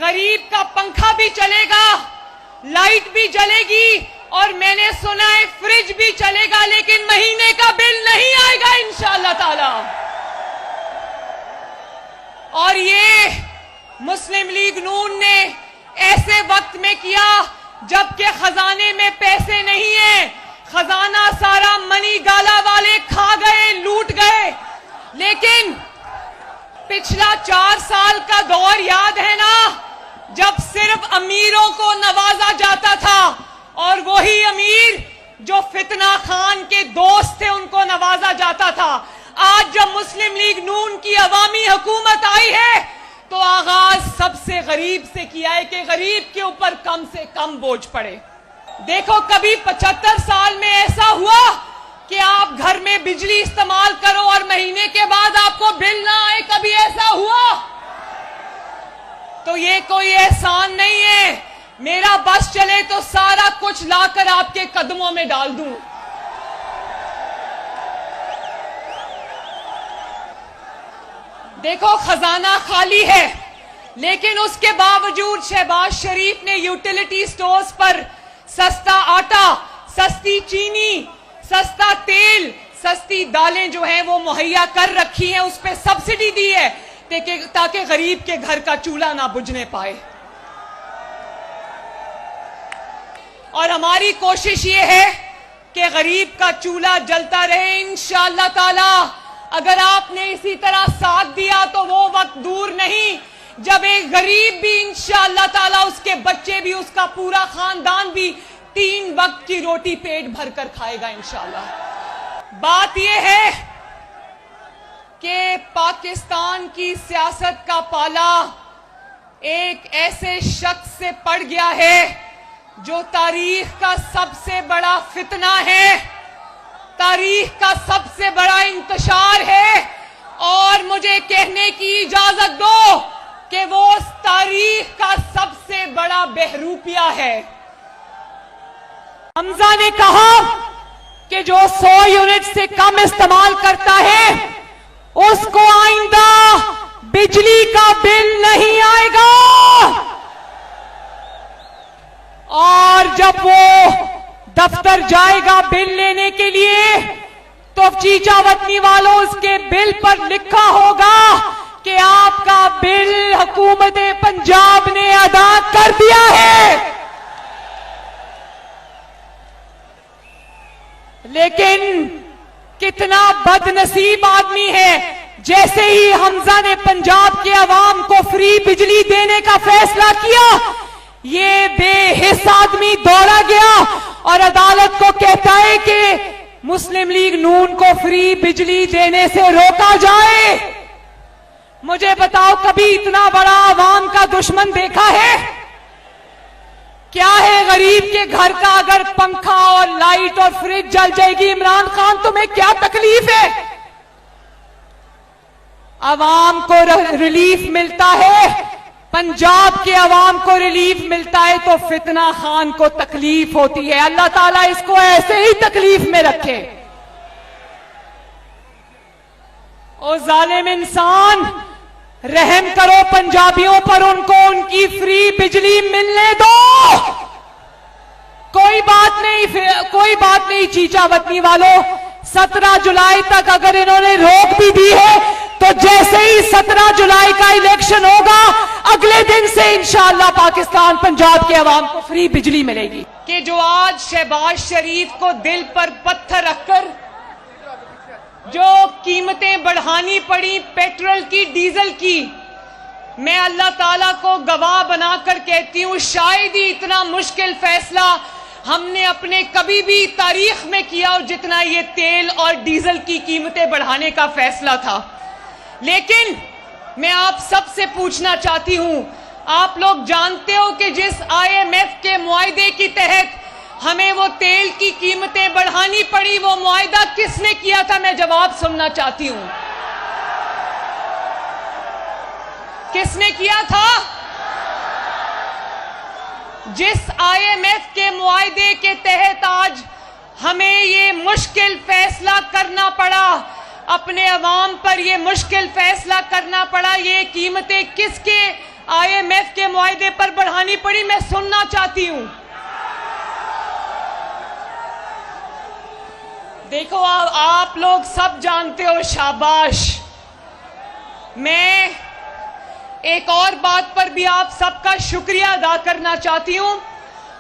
غریب کا پنکھا بھی چلے گا، لائٹ بھی جلے گی، اور میں نے سنا ہے فریج بھی چلے گا، لیکن مہینے کا بل نہیں آئے گا انشاءاللہ تعالی۔ اور یہ مسلم لیگ نون نے ایسے وقت میں کیا جبکہ خزانے میں پیسے نہیں ہیں، خزانہ سارا منی گالا والے کھا گئے، لوٹ گئے۔ لیکن پچھلا 4 سال کا دور یاد ہے نا، جب صرف امیروں کو نوازا جاتا تھا، اور وہی امیر جو فتنہ خان کے دوست تھے ان کو نوازا جاتا تھا۔ آج جب مسلم لیگ نون کی عوامی حکومت آئی ہے تو آغاز سب سے غریب سے کیا ہے کہ غریب کے اوپر کم سے کم بوجھ پڑے۔ دیکھو کبھی 75 سال میں ایسا ہوا کہ آپ گھر میں بجلی استعمال کرو اور مہینے کے بعد آپ کو بل نہ آئے؟ کبھی ایسا ہوا؟ تو یہ کوئی احسان نہیں ہے، میرا بس چلے تو سارا کچھ لا کر آپ کے قدموں میں ڈال دوں۔ دیکھو خزانہ خالی ہے، لیکن اس کے باوجود شہباز شریف نے یوٹیلیٹی سٹورز پر سستا آٹا، سستی چینی، سستا تیل، سستی دالیں جو ہیں وہ مہیا کر رکھی ہیں، اس پہ سبسڈی دی ہے تاکہ غریب کے گھر کا چولہا نہ بجھنے پائے۔ اور ہماری کوشش یہ ہے کہ غریب کا چولہا جلتا رہے انشاءاللہ تعالی۔ اگر آپ نے اسی طرح ساتھ دیا تو وہ وقت دور نہیں جب ایک غریب بھی انشاءاللہ تعالی، اس کے بچے بھی، اس کا پورا خاندان بھی 3 وقت کی روٹی پیٹ بھر کر کھائے گا انشاءاللہ۔ بات یہ ہے کہ پاکستان کی سیاست کا پالا ایک ایسے شخص سے پڑ گیا ہے جو تاریخ کا سب سے بڑا فتنہ ہے، تاریخ کا سب سے بڑا انتشار ہے، اور مجھے کہنے کی اجازت دو کہ وہ اس تاریخ کا سب سے بڑا بہروپیہ ہے۔ حمزہ نے کہا کہ جو 100 یونٹ سے کم استعمال کرتا ہے اس کو آئندہ بجلی کا بل نہیں آئے گا، اور جب وہ دفتر جائے گا بل لینے کے لیے تو چیچا وطنی والوں اس کے بل پر لکھا ہوگا کہ آپ کا بل حکومت پنجاب نے ادا کر دیا ہے۔ لیکن کتنا بد نصیب آدمی ہے، جیسے ہی حمزہ نے پنجاب کے عوام کو فری بجلی دینے کا فیصلہ کیا، یہ بے حس آدمی دوڑا گیا اور عدالت کو کہتا ہے کہ مسلم لیگ نون کو فری بجلی دینے سے روکا جائے۔ مجھے بتاؤ کبھی اتنا بڑا عوام کا دشمن دیکھا ہے؟ کیا ہے غریب کے گھر کا اگر پنکھا اور لائٹ اور فریج جل جائے گی؟ عمران خان تمہیں کیا تکلیف ہے؟ عوام کو ریلیف ملتا ہے، پنجاب کے عوام کو ریلیف ملتا ہے، تو فتنہ خان کو تکلیف ہوتی ہے۔ اللہ تعالیٰ اس کو ایسے ہی تکلیف میں رکھے۔ او ظالم انسان، رحم کرو پنجابیوں پر، ان کو ان کی فری بجلی ملنے دو۔ کوئی بات نہیں چیچا وطنی والوں، 17 جولائی تک اگر انہوں نے روک بھی دی ہے تو جیسے ہی 17 جولائی کا الیکشن ہوگا اگلے دن سے انشاءاللہ پاکستان پنجاب کے عوام کو فری بجلی ملے گی۔ کہ جو آج شہباز شریف کو دل پر پتھر رکھ کر جو قیمتیں بڑھانی پڑی پیٹرول کی، ڈیزل کی، میں اللہ تعالیٰ کو گواہ بنا کر کہتی ہوں شاید ہی اتنا مشکل فیصلہ ہم نے اپنے کبھی بھی تاریخ میں کیا ہو جتنا یہ تیل اور ڈیزل کی قیمتیں بڑھانے کا فیصلہ تھا۔ لیکن میں آپ سب سے پوچھنا چاہتی ہوں، آپ لوگ جانتے ہو کہ جس IMF کے معاہدے کی تحت ہمیں وہ تیل کی قیمتیں بڑھانی پڑی، وہ معاہدہ کس نے کیا تھا؟ میں جواب سننا چاہتی ہوں۔ کس نے کیا تھا؟ جس IMF کے معاہدے کے تحت آج ہمیں یہ مشکل فیصلہ کرنا پڑا، اپنے عوام پر یہ مشکل فیصلہ کرنا پڑا، یہ قیمتیں کس کے IMF کے معاہدے پر بڑھانی پڑی، میں سننا چاہتی ہوں۔ دیکھو آپ لوگ سب جانتے ہو، شاباش۔ میں ایک اور بات پر بھی آپ سب کا شکریہ ادا کرنا چاہتی ہوں،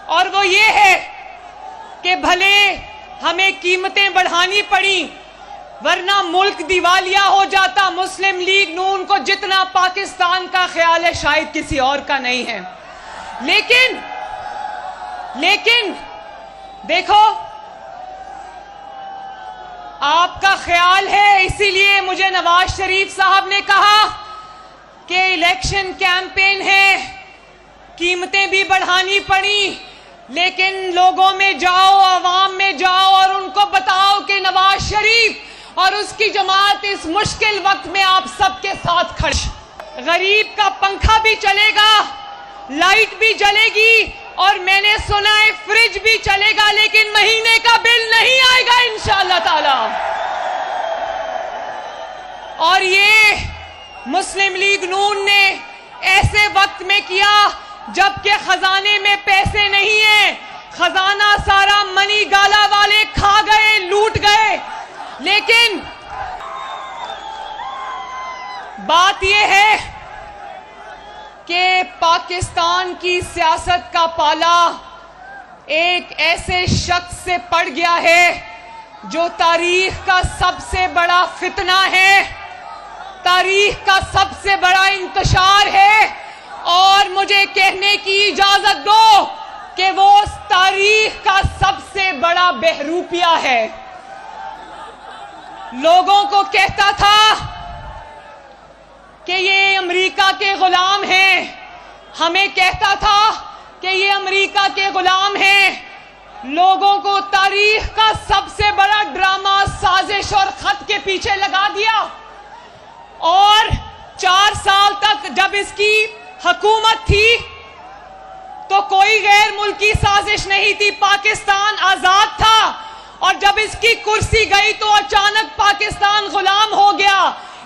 اور وہ یہ ہے کہ بھلے ہمیں قیمتیں بڑھانی پڑی، ورنہ ملک دیوالیہ ہو جاتا۔ مسلم لیگ نون کو جتنا پاکستان کا خیال ہے شاید کسی اور کا نہیں ہے، لیکن دیکھو آپ کا خیال ہے، اسی لیے مجھے نواز شریف صاحب نے کہا کہ الیکشن کیمپین ہے، قیمتیں بھی بڑھانی پڑی، لیکن لوگوں میں جاؤ، عوام میں جاؤ اور ان کو بتاؤ کہ نواز شریف اور اس کی جماعت اس مشکل وقت میں آپ سب کے ساتھ کھڑے۔ غریب کا پنکھا بھی چلے گا، لائٹ بھی جلے گی، اور میں نے سنا ہے فریج بھی چلے گا، لیکن مہینے کا بل نہیں آئے گا انشاءاللہ تعالی۔ اور یہ مسلم لیگ نون نے ایسے وقت میں کیا جبکہ خزانے میں پیسے نہیں ہیں، خزانہ سارا منی گالا والے کھا گئے، لوٹ گئے۔ لیکن بات یہ ہے کہ پاکستان کی سیاست کا پالا ایک ایسے شخص سے پڑ گیا ہے جو تاریخ کا سب سے بڑا فتنہ ہے، تاریخ کا سب سے بڑا انتشار ہے، اور مجھے کہنے کی اجازت دو کہ وہ اس تاریخ کا سب سے بڑا بہروپیہ ہے۔ لوگوں کو کہتا تھا کہ یہ امریکہ کے غلام ہیں، ہمیں کہتا تھا کہ یہ امریکہ کے غلام ہیں۔ لوگوں کو تاریخ کا سب سے بڑا ڈرامہ، سازش اور خط کے پیچھے لگا دیا، اور 4 سال تک جب اس کی حکومت تھی تو کوئی غیر ملکی سازش نہیں تھی، پاکستان آزاد تھا، اور جب اس کی کرسی گئی تو اچانک پاکستان غلام ہو گیا۔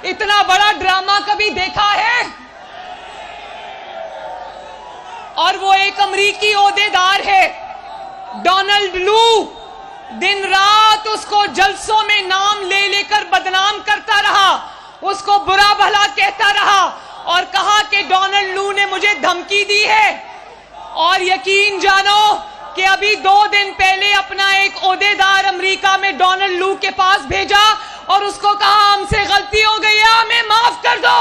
اتنا بڑا ڈرامہ کبھی دیکھا ہے؟ اور وہ ایک امریکی عہدیدار ہے، ڈونلڈ لو، دن رات اس کو جلسوں میں نام لے لے کر بدنام کرتا رہا، اس کو برا بھلا کہتا رہا، اور کہا کہ ڈونلڈ لو نے مجھے دھمکی دی ہے۔ اور یقین جانو کہ ابھی 2 دن پہلے اپنا ایک عہدیدار امریکہ میں ڈونلڈ لو کے پاس بھیجا اور اس کو کہا ہم سے غلطی ہو گئی ہے، ہمیں معاف کر دو۔